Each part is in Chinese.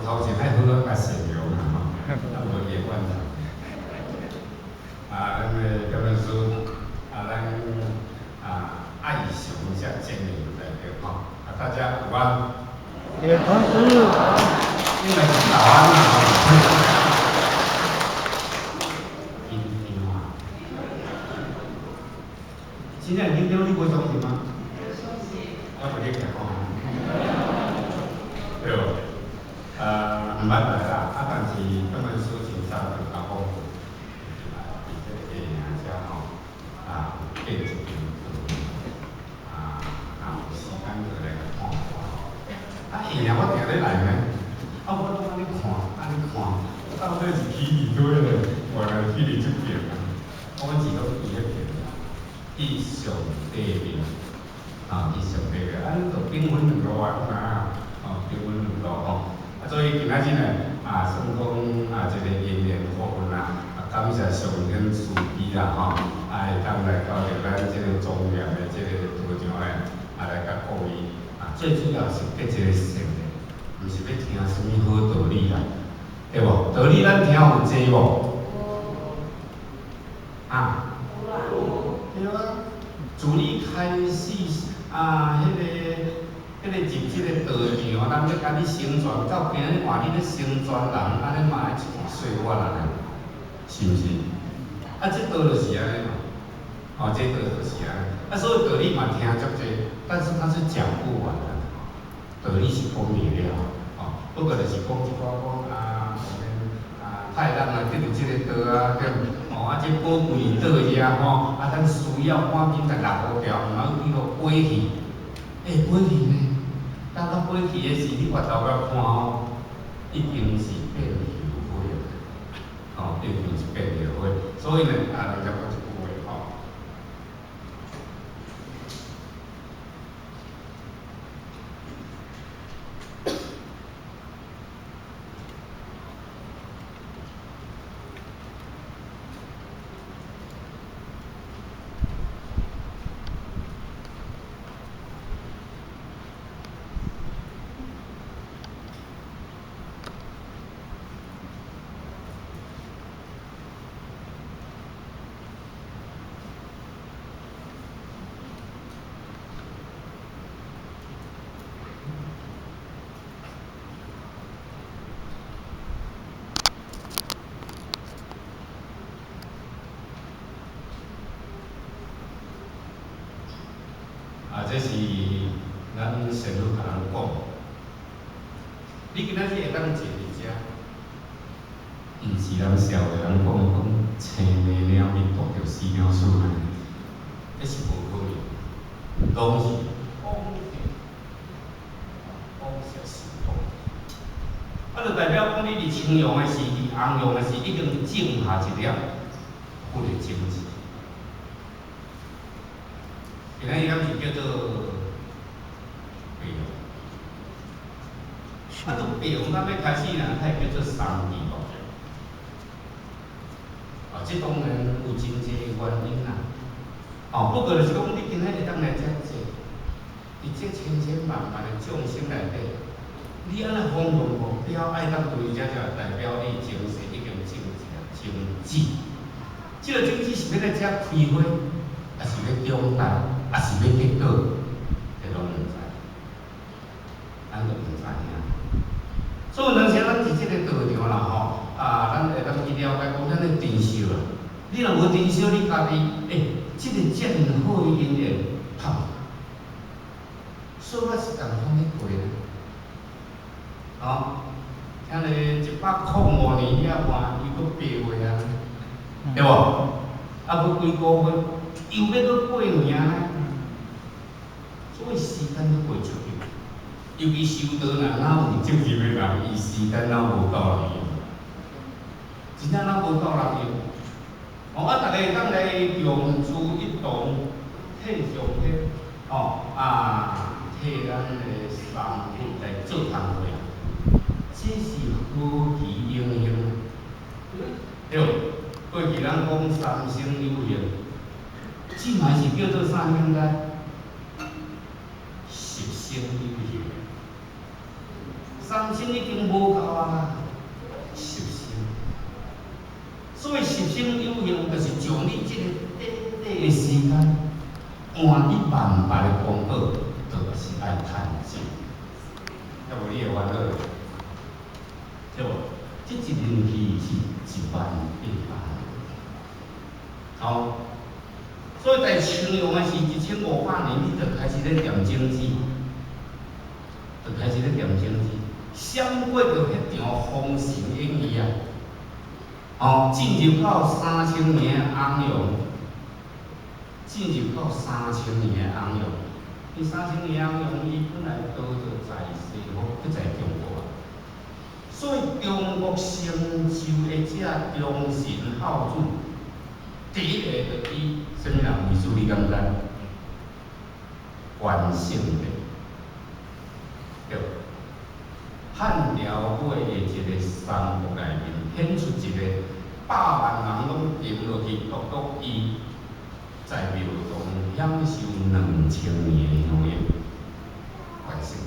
头前爱好较善良啦吼，无野惯啦。咱的表演师咱爱熊下建议在对吼，大家有啊？也同时，因为是老安啦。今天你你不相信吗？我不理解吼。对哦，唔捌来啦，但是表演师先生就甲我讲，这个电影遮吼，建一间有时间就来看看。影我定咧来呢，我拢安尼看，到底是起伫倒咧，原来起伫这边啊，我只拢伫迄边。以上地面，以上地面，咱就平分2路啊，平分2路吼。所以今仔日呢，算讲这个因缘好运啦，感谢上天慈悲啦吼，会当来到着咱这个庄严的这个道场呢，来甲各位最主要是得这个善的，毋是要听什么好道理啦，对无？道理咱听有济无？对啊，自你开始迄个入这个道场，咱要甲你宣传，到今日换你咧宣传人，安尼嘛爱一段岁月啦，是毋是？这道就是安尼嘛，这道就是安尼。所以道理嘛听足济，但是它是讲不完的，道理是讲袂了，不过就是讲一寡太人得到这个道对。这宝贵道遮吼，咱需要赶紧来6条，毋好去落飞去。飞去呢？当到飞去的时，你回头来看吼，已经是变后悔了，已经是变后悔。所以呢，咱才讲一句话吼。这是咱先祖甲咱讲，你今仔日会当坐伫遮，毋是咱社会人讲青的鸟面大着死鸟鼠安尼，这是无可能，拢是妄想时代。就代表讲你伫青阳的时，伫红阳的时，已经种下一粒好的种子。今仔日咱是叫做培养，做培养咱要开始呢，它会叫做3期咯。这当然有真济原因啦。不过就是讲你今仔日当来遮坐，伫这千千万万的众生内底，你安尼方向目标爱当对遮，就代表你精神已经种一个种子。这个种子是要来遮开花，还是要长大？也是要结果，这拢毋知，咱都毋知影。所以有阵时咱伫即个道场啦吼，咱会当去了解讲咱的珍惜啦。你若无珍惜你家己，即个遮尔好的因缘，说我是共款咧过咧，听咧100块5年遐换，伊阁白话啊，对无？阁几个月，又要阁过年啊。所以时间都过出去，尤其修道哪有正入的人，伊时间哪无够人用，真正哪无够人用。大家会当来用诸一同，替上天，替咱的三福来做工课，这是何其英雄！对，过去咱讲三生有幸，即卖是叫做啥应该？10生有幸， 3000已经无够啊，10升。所以10升有用，就是将你即个短短的时间，换你万倍的功德，就是爱趁钱。要无你会烦恼，对无？即一任期是18000。好，所以在清用的是1500年，你就开始咧念经济，就开始咧念经济，闪过着迄场丰盛演义啊！哦，进入到3000年的昂扬，进入到3000年的昂扬。伊3000年昂扬，伊本来倒着在西方，不在中国。所以中国成就的这忠臣孝子，第一个就以什么人为主？你敢知？关圣帝，对。汉朝尾的一个三国内面，显出一个100万人拢沉落去，独独伊在庙中享受2000年的香烟，关圣帝。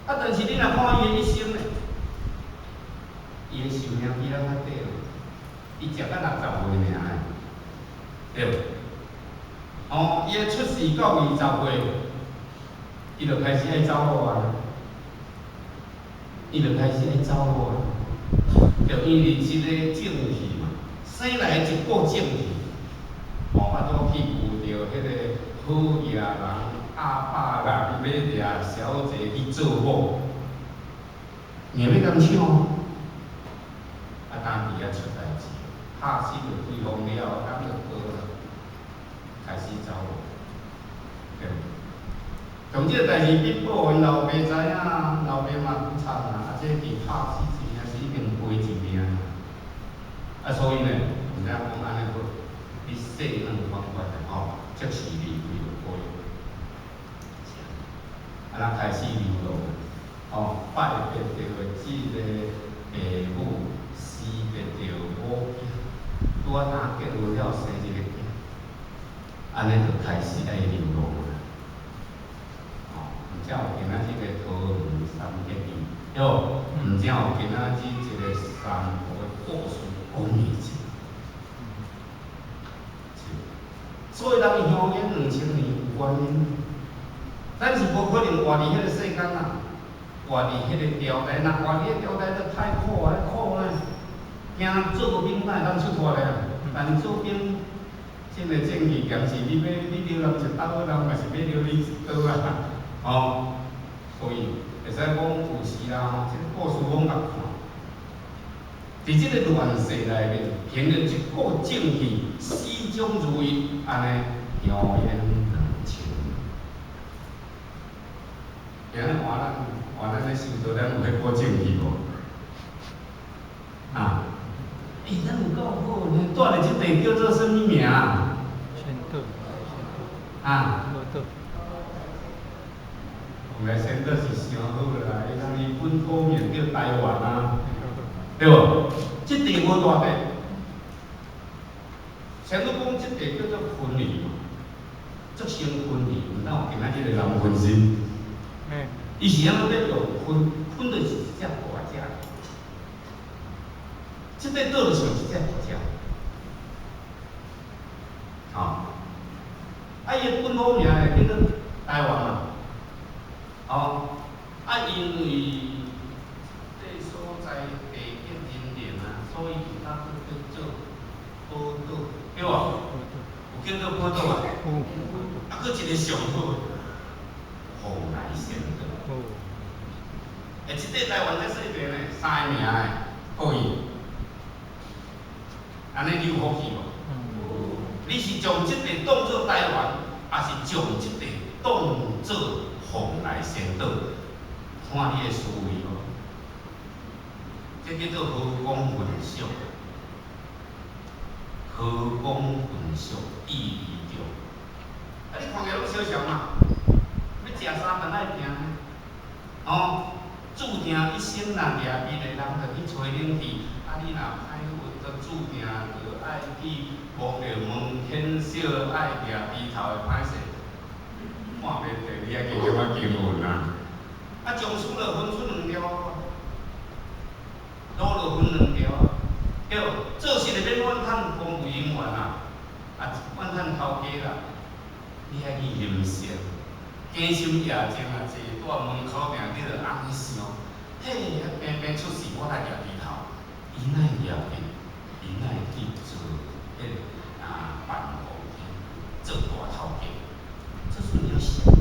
啊，但是你若看伊的一生咧，伊的寿命比咱较短，伊食到60岁尔，对。哦，伊的出世到20岁，伊就开始爱走路啊。伊就开始爱走路啊，就因为即个正气嘛，生来一股正气，哦，啊，都去遇着迄个好野人、阿伯人，要掠小姐去做某，硬要敢抢，啊，当时啊出代志，拍死着对方了，当就过了，开始走路，对。从即个代志禀报因老爸知影，老爸嘛惨啊，啊，这伫拍死真正是已经赔一命啊，所以呢，毋知讲安尼好，你细软方法的吼，即时离开就可以。啊，咱开始流浪，哦，拜别着即个父母，死别着母亲，拄啊当结婚了生一个囝，安尼就开始爱流浪啊。才有今仔日个桃园三结义，哟，毋才有今仔日一个三国的故事讲义集。所以人香烟2000年有原因，咱是无可能活伫迄个世间啊，活伫迄个朝代，若活伫迄朝代都太苦啊，苦呢，惊做兵哪会当出脱咧啊？但做兵，真个正气强是你留人一刀，人嘛是要留你一刀啊。哦，所以会使讲有时啦，即个故事往下看，伫即个乱世内面，凭着一股正气，始终如一，安尼香烟2000。今日换咱咧受造，咱有迄股正气无？啊，咱有够好呢，住咧即地叫做什么名啊？仙岛。啊。原来仙岛是上好啦，伊讲伊本土名叫台湾啊，对无？即地无大地，像你讲即地叫做昆里嘛，足生昆里，毋当有今仔日个人分心。伊是安怎要用昆？昆就是一只大只，即块岛就像一只大只，吼。啊，伊个本土名咧叫做台湾嘛。哦，啊，因为这所在地结人连啊，所以其他都叫做宝岛，对无？有叫做宝岛啊？啊，佫一个上好，蓬莱仙岛。即块台湾在说边呢，3个名诶，可以，安尼你有福气无？你是将即块当作台湾，还是将即块当作？蓬莱仙岛，看你的思维哦。这叫做河光混宿，河光混宿意义重。啊，你看起来拢小小嘛，要食三顿爱拼呢。哦，注定一生若掠面的人，着去找恁去。啊，你若歹运，着注定着爱去摸着门牵小，爱掠低头的歹势。看袂着，你还去叫我结婚啊？啊，将输了分出2条啊，攞了分2条啊，对，做事就免怨叹公务人员啊，怨叹头家啦，你爱去欣赏，惊心夜静啊，坐在门口定你着暗想，嘿，偏偏出事我来掠猪头，伊哪会掠去？伊哪会去做办公厅，做大头家？这是你要想，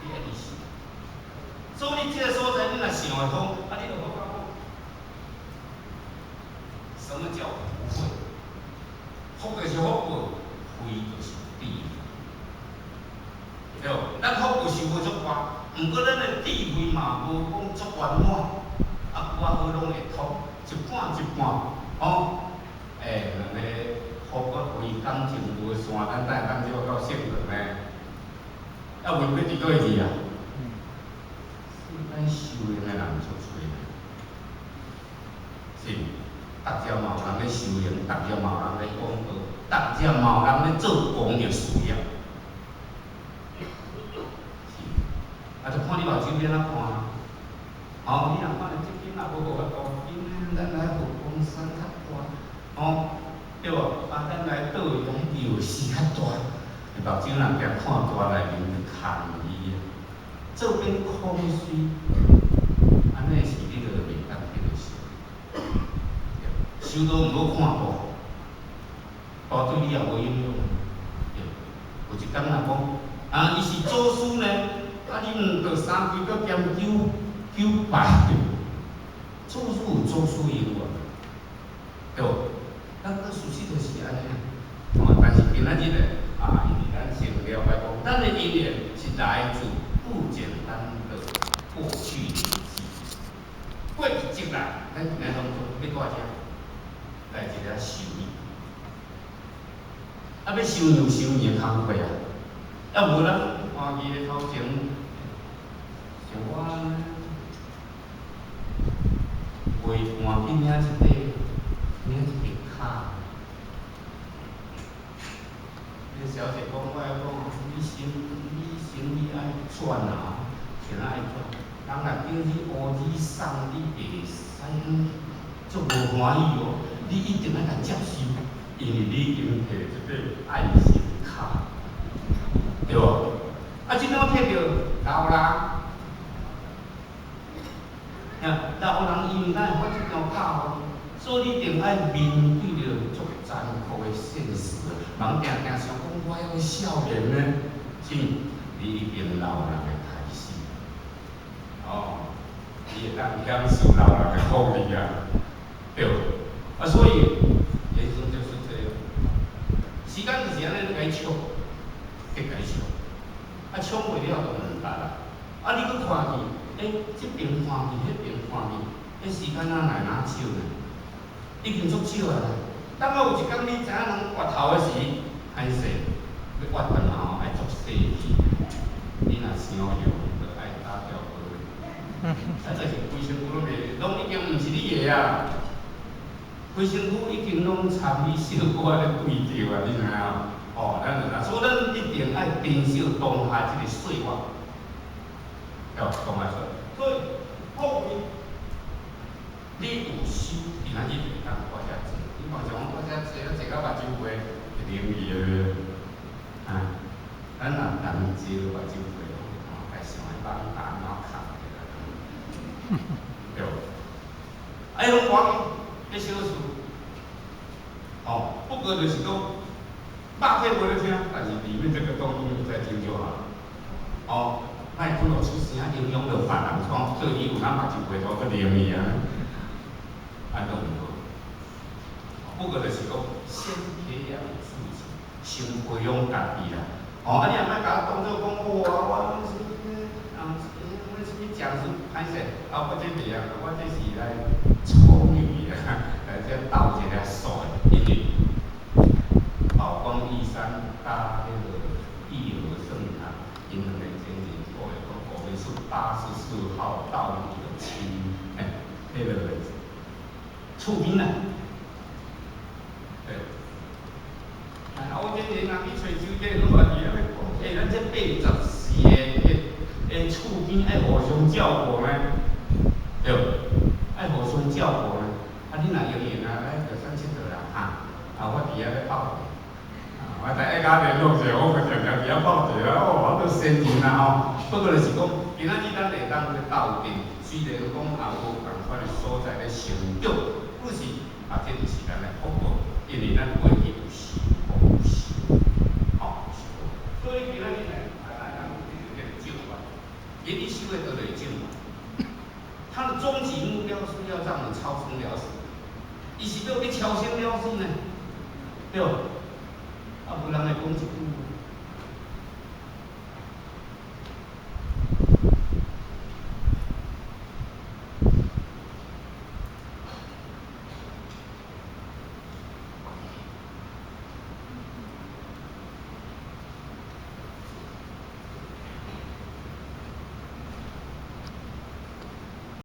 你爱去想。所以你这个所在，你若想得通，你就好讲。什么叫福慧？福就是福报，慧就是智慧。对，咱福报是无足悬，毋过咱的智慧嘛无讲足圆满，有法好拢会通，一半一半。两个福报为感情无线，咱等下就到现场呢。未必伫对去啊。咱修行的人足多呢，是。逐只嘛有人咧修行，逐只嘛有人咧广告，逐只嘛有人咧做公益事业。就看你目睭要安怎看。你若看到这间也无偌大间，咱来佛光山较大。对无？咱来倒位来庙寺较大。目睭若惊看大内面就空伊啊。做变空虚，安尼是你着袂当继续修。修道毋好看大，大对你也无影响。有一工若讲，伊是祖师呢，你着3规搁减900，祖师有祖师有啊，对无？咱事实就是安尼啊。但是今仔日呢，因为咱先了解讲，咱的因缘是来自不简单的过去累积。过去积啦，咱今仔当中要带遮。来一个修义，要修养修年工课啊，无咱欢喜的头前，像我陪伴去领一块卡，那小姐讲，我讲，你生意爱转啊，像爱转，人若叫你乌你送你袂使，足无欢喜哦。你一定要甲接受，因为你已经摕一个爱心卡，对无？即摆摕着老人，老人因为咱会发这张卡哦，所以你一定爱面对着足残酷的现实。人定想讲，我要少年呢，是，你已经老人的开始，你会当享受老人的福利啊，对。所以人生就是这样，时间就是安尼该抢，就该抢，抢袂了就唔得啦。你搁看去，这边看去，迄边看去，时间哪少呢？已经足少啊！等有一天你知影人挖头的时，歹势，要挖断嘛爱足细气，你若想用，就爱打掉去。就是规身躯拢已经毋是你的啊！规身躯已经拢参与小可仔咧对着啊，你知影所以咱一定爱珍惜当下这个岁月，当下所以福慧，你有修，今仔日会当多遮济。你望像我多遮济，坐到目睭花，会灵异个。咱若人坐目睭花，该想爱放大脑壳，对无？拢讲迄小事。不过就是讲，肉体无咧听，但是里面这个动力在听就好。莫吞落出声，影响到别人，讲做伊有哪目睭回头去灵伊啊？安都毋好。不过就是讲，先培养自己，先培养家己啦。你也莫甲我当作讲，我什么讲师歹势，我这袂啊，我这是来处理的，来这斗一个数的，因为宝光义山加迄个义和圣堂，因两个前日我会讲5月84号到那个迄个厝边啊，对。我这人去找酒店，我话你咱这80岁的因厝边爱互相照顾呢，对，爱互相照顾呢。啊，你若永远来着啥佚佗啦，我伫遐咧泡茶，我在家联络者，我常常伫遐泡茶啊，我都先人啊吼。不过就是讲，今仔日咱会当去斗阵，虽然讲也无共款的所在咧成长，可是这就是咱的福报，因为咱过去有是福是，所以今仔日呢，咱就是个正法，因你修的都是正法。他的终极目标是要让我们超生了死，伊是要你超生了死呢，对不？啊，无人会讲一句